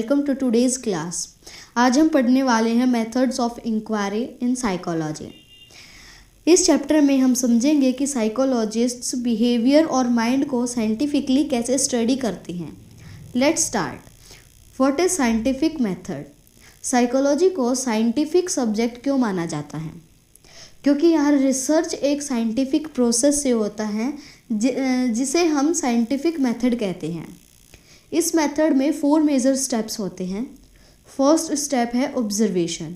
Welcome to today's class. आज हम पढ़ने वाले हैं methods of inquiry in psychology. इस चैप्टर में हम समझेंगे कि साइकोलॉजिस्ट्स बिहेवियर और माइंड को साइंटिफिकली कैसे स्टडी करती हैं। Let's start. What is scientific method? Psychology को साइंटिफिक सब्जेक्ट क्यों माना जाता है? क्योंकि यहाँ रिसर्च एक साइंटिफिक प्रोसेस से होता है जिसे हम साइंटिफिक मेथड कहते हैं। इस मेथड में 4 मेजर स्टेप्स होते हैं। फर्स्ट स्टेप है ऑब्जर्वेशन।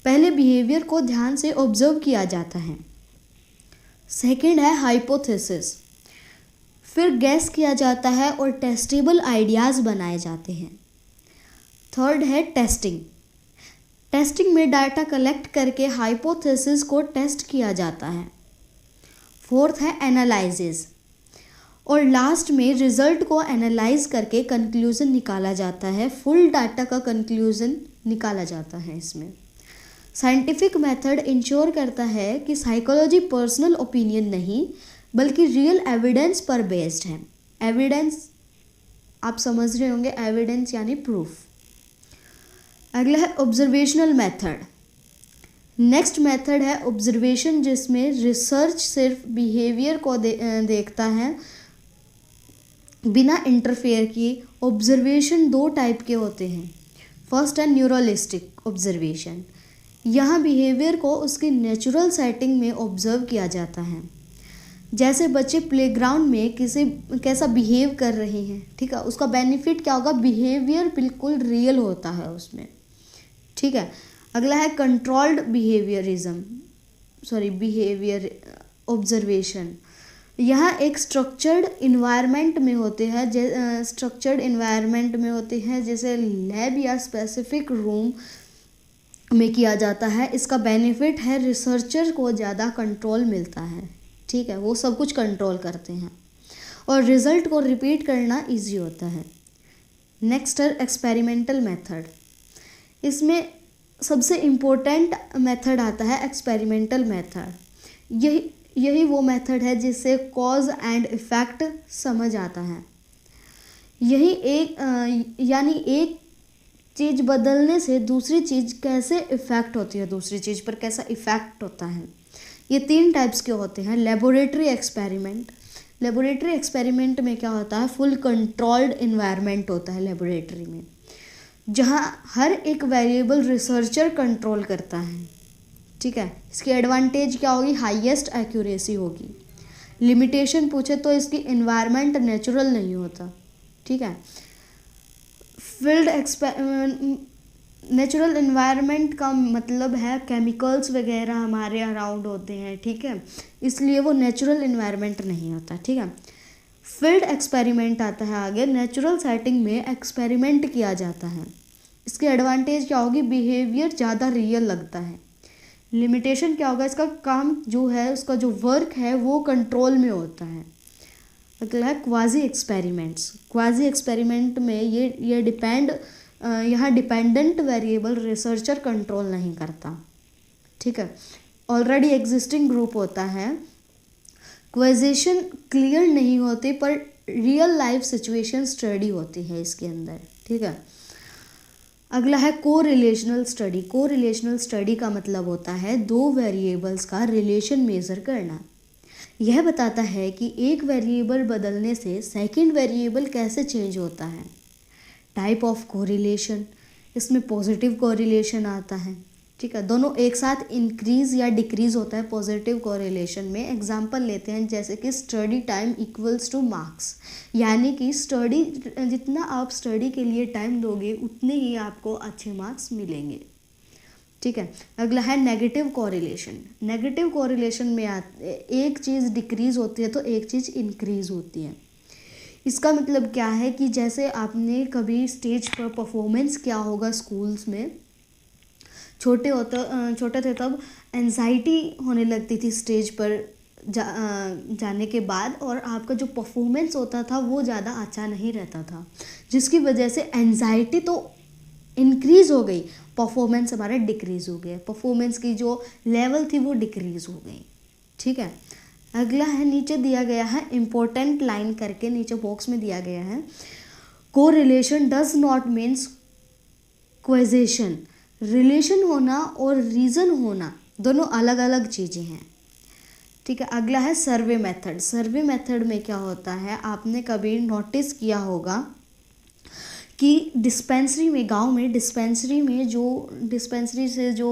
पहले बिहेवियर को ध्यान से ऑब्जर्व किया जाता है। सेकंड है हाइपोथेसिस, फिर गैस किया जाता है और टेस्टेबल आइडियाज़ बनाए जाते हैं। थर्ड है टेस्टिंग। टेस्टिंग में डाटा कलेक्ट करके हाइपोथेसिस को टेस्ट किया जाता है। फोर्थ है एनालिसिस, और लास्ट में रिजल्ट को एनालाइज करके कंक्लूज़न निकाला जाता है। फुल डाटा का कंक्लूज़न निकाला जाता है। इसमें साइंटिफिक मेथड इंश्योर करता है कि साइकोलॉजी पर्सनल ओपिनियन नहीं बल्कि रियल एविडेंस पर बेस्ड है। एविडेंस आप समझ रहे होंगे, एविडेंस यानी प्रूफ। अगला है ऑब्जर्वेशनल मेथड। नेक्स्ट मेथड है ऑब्जर्वेशन, जिसमें रिसर्च सिर्फ बिहेवियर को देखता है बिना इंटरफेयर किए। ऑब्जर्वेशन 2 टाइप के होते हैं। फर्स्ट है न्यूरलिस्टिक ऑब्जर्वेशन। यहाँ बिहेवियर को उसकी नेचुरल सेटिंग में ऑब्जर्व किया जाता है। जैसे बच्चे प्लेग्राउंड में कैसा बिहेव कर रहे हैं, ठीक है, उसका बेनिफिट क्या होगा? बिहेवियर बिल्कुल रियल होता है उसमें, ठीक है। अगला है कंट्रोल्ड बिहेवियर ऑब्जर्वेशन। यहाँ एक स्ट्रक्चर्ड इन्वायरमेंट में होते हैं, जैसे लैब या स्पेसिफिक रूम में किया जाता है। इसका बेनिफिट है रिसर्चर को ज़्यादा कंट्रोल मिलता है, ठीक है, वो सब कुछ कंट्रोल करते हैं और रिज़ल्ट को रिपीट करना इजी होता है। नेक्स्ट है एक्सपेरिमेंटल मेथड। इसमें सबसे इम्पोर्टेंट मेथड आता है एक्सपेरिमेंटल मेथड। यही वो मेथड है जिससे कॉज एंड इफ़ेक्ट समझ आता है। यही एक चीज़ बदलने से दूसरी चीज़ कैसे इफ़ेक्ट होती है, दूसरी चीज़ पर कैसा इफ़ेक्ट होता है। ये 3 टाइप्स के होते हैं। लेबोरेटरी एक्सपेरिमेंट में क्या होता है? फुल कंट्रोल्ड इन्वायरमेंट होता है लेबोरेटरी में, जहाँ हर एक वेरिएबल रिसर्चर कंट्रोल करता है, ठीक है। इसकी एडवांटेज क्या होगी? हाईएस्ट एक्यूरेसी होगी। लिमिटेशन पूछे तो इसकी एनवायरनमेंट नेचुरल नहीं होता, ठीक है। नेचुरल एनवायरनमेंट का मतलब है केमिकल्स वगैरह हमारे अराउंड होते हैं, ठीक है, इसलिए वो नेचुरल एनवायरनमेंट नहीं होता, ठीक है। फील्ड एक्सपेरिमेंट आता है आगे। नेचुरल सेटिंग में एक्सपेरिमेंट किया जाता है। इसकी एडवांटेज क्या होगी? बिहेवियर ज़्यादा रियल लगता है। लिमिटेशन क्या होगा? इसका काम जो है, उसका जो वर्क है वो कंट्रोल में होता है। अगला है क्वाजी एक्सपेरिमेंट में यहाँ डिपेंडेंट वेरिएबल रिसर्चर कंट्रोल नहीं करता, ठीक है। ऑलरेडी एग्जिस्टिंग ग्रुप होता है। क्वेजेशन क्लियर नहीं होती पर रियल लाइफ सिचुएशन स्टडी होती है इसके अंदर, ठीक है। अगला है कोरिलेशनल स्टडी का मतलब होता है 2 वेरिएबल्स का रिलेशन मेज़र करना। यह बताता है कि एक वेरिएबल बदलने से सेकंड वेरिएबल कैसे चेंज होता है। टाइप ऑफ कोरिलेशन, इसमें पॉजिटिव कोरिलेशन आता है, ठीक है, दोनों एक साथ इंक्रीज या डिक्रीज होता है पॉजिटिव कोरिलेशन में। एग्जांपल लेते हैं, जैसे कि study time equals two marks, यानी कि जितना आप स्टडी के लिए टाइम दोगे उतने ही आपको अच्छे मार्क्स मिलेंगे, ठीक है। अगला है नेगेटिव कोरिलेशन में एक चीज़ डिक्रीज होती है तो एक चीज़ इंक्रीज होती है। इसका मतलब क्या है कि जैसे आपने कभी स्टेज पर परफॉर्मेंस किया होगा स्कूल्स में, छोटे थे तब एंजाइटी होने लगती थी स्टेज पर जाने के बाद, और आपका जो परफॉर्मेंस होता था वो ज़्यादा अच्छा नहीं रहता था, जिसकी वजह से एंजाइटी तो इंक्रीज़ हो गई, परफॉर्मेंस हमारा डिक्रीज़ हो गया, परफॉर्मेंस की जो लेवल थी वो डिक्रीज़ हो गई, ठीक है। अगला है, नीचे दिया गया है इम्पोर्टेंट लाइन करके, नीचे बॉक्स में दिया गया है, correlation does not means causation, relation होना और रीज़न होना दोनों अलग अलग चीज़ें हैं, ठीक है। अगला है सर्वे मेथड। सर्वे मेथड में क्या होता है, आपने कभी नोटिस किया होगा कि डिस्पेंसरी में, गांव में डिस्पेंसरी में जो डिस्पेंसरी से जो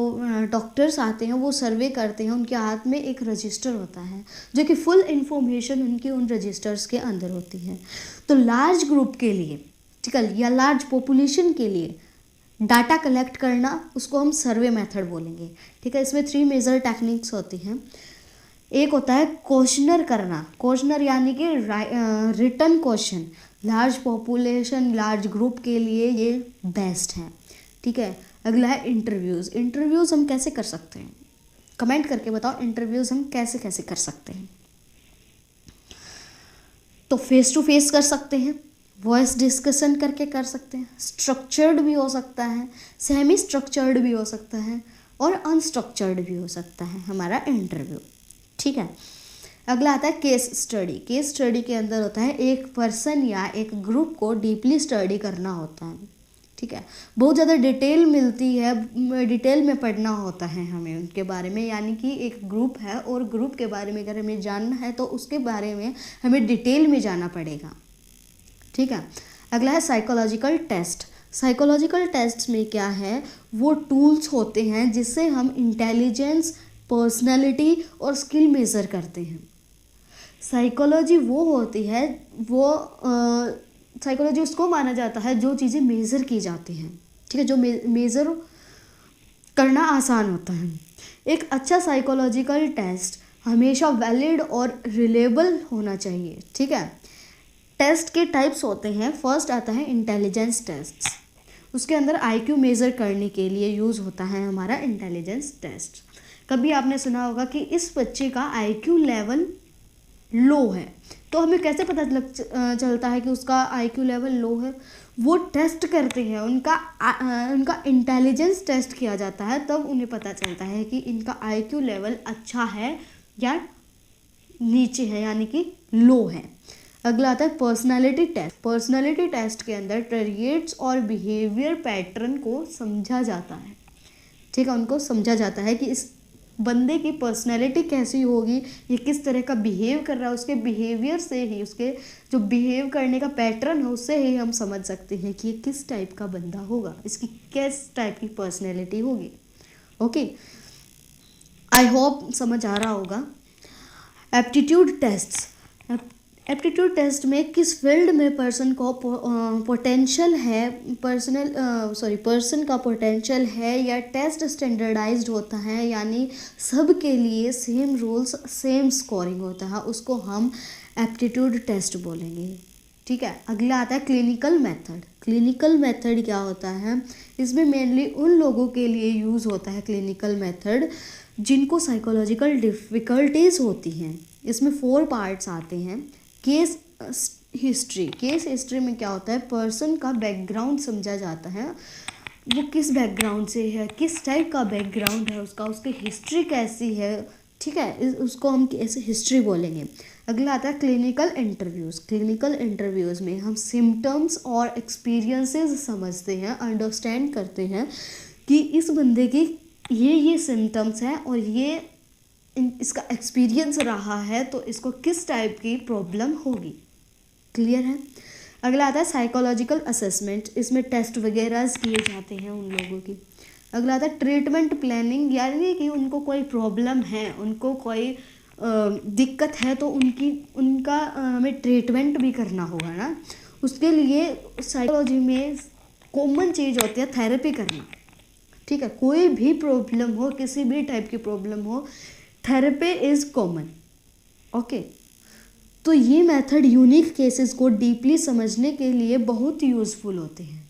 डॉक्टर्स आते हैं वो सर्वे करते हैं, उनके हाथ में एक रजिस्टर होता है जो कि फुल इंफॉर्मेशन उनके उन रजिस्टर्स के अंदर होती है। तो लार्ज ग्रुप के लिए, ठीक है, या लार्ज पॉपुलेशन के लिए डाटा कलेक्ट करना, उसको हम सर्वे मेथड बोलेंगे, ठीक है। इसमें 3 मेजर टेक्निक्स होती हैं। एक होता है क्वेश्चनर करना, क्वेश्चनर यानी कि written question, large population large group के लिए ये बेस्ट है, ठीक है। अगला है इंटरव्यूज़। इंटरव्यूज़ हम कैसे कर सकते हैं, कमेंट करके बताओ इंटरव्यूज़ हम कैसे कैसे कर सकते हैं। तो फेस टू फेस कर सकते हैं, वॉइस डिस्कशन करके कर सकते हैं, स्ट्रक्चर्ड भी हो सकता है, सेमी स्ट्रक्चर्ड भी हो सकता है और अनस्ट्रक्चर्ड भी हो सकता है हमारा इंटरव्यू, ठीक है। अगला आता है केस स्टडी। केस स्टडी के अंदर होता है एक पर्सन या एक ग्रुप को डीपली स्टडी करना होता है, ठीक है। बहुत ज़्यादा डिटेल मिलती है, डिटेल में पढ़ना होता है हमें उनके बारे में, यानी कि एक ग्रुप है और ग्रुप के बारे में अगर हमें जानना है तो उसके बारे में हमें डिटेल में जाना पड़ेगा, ठीक है। अगला है साइकोलॉजिकल टेस्ट। साइकोलॉजिकल टेस्ट में क्या है, वो टूल्स होते हैं जिससे हम इंटेलिजेंस, पर्सनैलिटी और स्किल मेज़र करते हैं। साइकोलॉजी वो होती है, वो साइकोलॉजी उसको माना जाता है जो चीज़ें मेज़र की जाती हैं, ठीक है, जो मेज़र करना आसान होता है। एक अच्छा साइकोलॉजिकल टेस्ट हमेशा वैलिड और रिलेबल होना चाहिए, ठीक है। टेस्ट के टाइप्स होते हैं। फर्स्ट आता है इंटेलिजेंस टेस्ट, उसके अंदर आईक्यू मेज़र करने के लिए यूज़ होता है हमारा इंटेलिजेंस टेस्ट। कभी आपने सुना होगा कि इस बच्चे का आईक्यू लेवल लो है, तो हमें कैसे पता चलता है कि उसका आईक्यू लेवल लो है, वो टेस्ट करते हैं, उनका इंटेलिजेंस टेस्ट किया जाता है, तब उन्हें पता चलता है कि इनका आईक्यू लेवल अच्छा है या नीचे है, यानी कि लो है। अगला आता है पर्सनालिटी टेस्ट। पर्सनालिटी टेस्ट के अंदर ट्रेट्स और बिहेवियर पैटर्न को समझा जाता है, ठीक है, उनको समझा जाता है कि इस बंदे की पर्सनैलिटी कैसी होगी, ये किस तरह का बिहेव कर रहा है, उसके बिहेवियर से ही, उसके जो बिहेव करने का पैटर्न है उससे ही हम समझ सकते हैं कि ये किस टाइप का बंदा होगा, इसकी किस टाइप की पर्सनैलिटी होगी। ओके, आई होप समझ आ रहा होगा। Aptitude test. एप्टीट्यूड टेस्ट में किस फील्ड में पर्सन को पोटेंशियल है, पर्सन का पोटेंशियल है, या टेस्ट स्टैंडर्डाइज्ड होता है, यानी सब के लिए सेम रूल्स सेम स्कोरिंग होता है, उसको हम एप्टीट्यूड टेस्ट बोलेंगे, ठीक है। अगला आता है क्लिनिकल मेथड। क्लिनिकल मेथड क्या होता है, इसमें मेनली उन लोगों के लिए यूज़ होता है क्लिनिकल मेथड जिनको साइकोलॉजिकल डिफ़िकल्टीज होती हैं। इसमें 4 पार्ट्स आते हैं। Case history. केस हिस्ट्री में क्या होता है, पर्सन का बैकग्राउंड समझा जाता है, वो किस बैकग्राउंड से है, किस टाइप का बैकग्राउंड है उसका, उसकी हिस्ट्री कैसी है, ठीक है, उसको हम ऐसे हिस्ट्री बोलेंगे। अगला आता है क्लिनिकल इंटरव्यूज़। क्लिनिकल इंटरव्यूज़ में हम सिम्टम्स और एक्सपीरियंसेस समझते हैं, अंडरस्टैंड करते हैं कि इस बंदे की ये सिम्टम्स हैं और ये इसका एक्सपीरियंस रहा है, तो इसको किस टाइप की प्रॉब्लम होगी। क्लियर है। अगला आता है साइकोलॉजिकल असेसमेंट। इसमें टेस्ट वगैरह किए जाते हैं उन लोगों की। अगला आता है ट्रीटमेंट प्लानिंग, यानी कि उनको कोई प्रॉब्लम है, उनको कोई दिक्कत है, तो उनका हमें ट्रीटमेंट भी करना होगा ना, उसके लिए साइकोलॉजी में कॉमन चीज़ होती है थेरेपी करना, ठीक है। कोई भी प्रॉब्लम हो, किसी भी टाइप की प्रॉब्लम हो, थेरेपी इज़ कॉमन। ओके, तो ये मेथड यूनिक केसेस को डीपली समझने के लिए बहुत यूज़फुल होते हैं,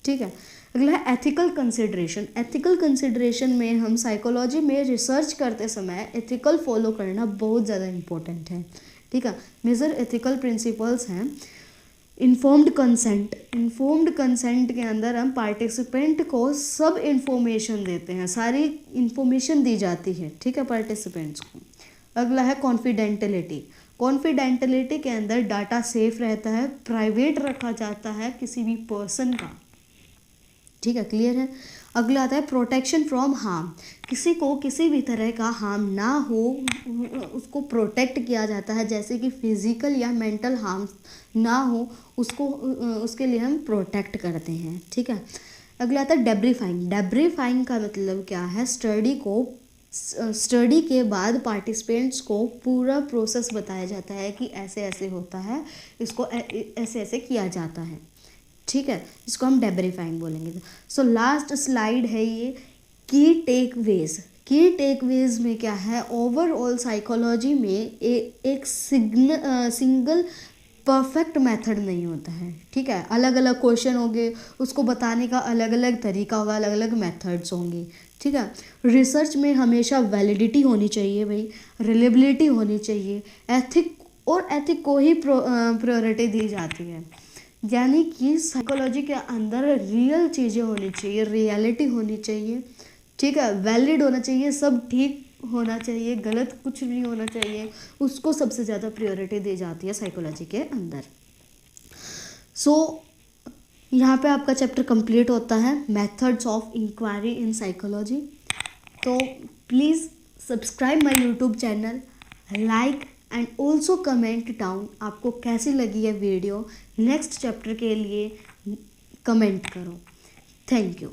ठीक है। अगला है एथिकल कंसिडरेशन। एथिकल कंसिडरेशन में हम साइकोलॉजी में रिसर्च करते समय एथिकल फॉलो करना बहुत ज़्यादा इम्पोर्टेंट है, ठीक है। मेजर एथिकल प्रिंसिपल्स हैं इन्फॉर्म्ड कंसेंट। इन्फॉर्म्ड कंसेंट के अंदर हम पार्टिसिपेंट को सब इन्फॉर्मेशन देते हैं, सारी इन्फॉर्मेशन दी जाती है, ठीक है, पार्टिसिपेंट्स को। अगला है कॉन्फिडेंटलिटी। कॉन्फिडेंटलिटी के अंदर डाटा सेफ रहता है, प्राइवेट रखा जाता है किसी भी पर्सन का, ठीक है, क्लियर है। अगला आता है प्रोटेक्शन फ्रॉम हार्म। किसी को किसी भी तरह का हार्म ना हो उसको प्रोटेक्ट किया जाता है, जैसे कि फिजिकल या मेंटल हार्म ना हो उसको, उसके लिए हम प्रोटेक्ट करते हैं, ठीक है। अगला आता है डेब्रीफाइंग। डेब्रीफाइंग का मतलब क्या है, स्टडी के बाद पार्टिसिपेंट्स को पूरा प्रोसेस बताया जाता है कि ऐसे ऐसे होता है, इसको ऐसे ऐसे किया जाता है, ठीक है, इसको हम डेब्रीफाइंग बोलेंगे। सो लास्ट स्लाइड है ये की टेकवेज। की टेकवेज में क्या है, ओवरऑल साइकोलॉजी में एक सिंगल परफेक्ट मेथड नहीं होता है, ठीक है। अलग अलग क्वेश्चन होंगे, उसको बताने का अलग अलग तरीका होगा, अलग अलग मेथड्स होंगे, ठीक है। रिसर्च में हमेशा वैलिडिटी होनी चाहिए भाई, रिलेबिलिटी होनी चाहिए, एथिक को ही प्रायोरिटी दी जाती है। यानी कि साइकोलॉजी के अंदर रियल चीज़ें होनी चाहिए, रियलिटी होनी चाहिए, ठीक है, वैलिड होना चाहिए, सब ठीक होना चाहिए, गलत कुछ नहीं होना चाहिए, उसको सबसे ज़्यादा प्रायोरिटी दी जाती है साइकोलॉजी के अंदर। सो यहाँ पे आपका चैप्टर कंप्लीट होता है, methods of inquiry in psychology. तो please subscribe my YouTube channel, like and also comment down आपको कैसी लगी है वीडियो। नेक्स्ट चैप्टर के लिए कमेंट करो। Thank you.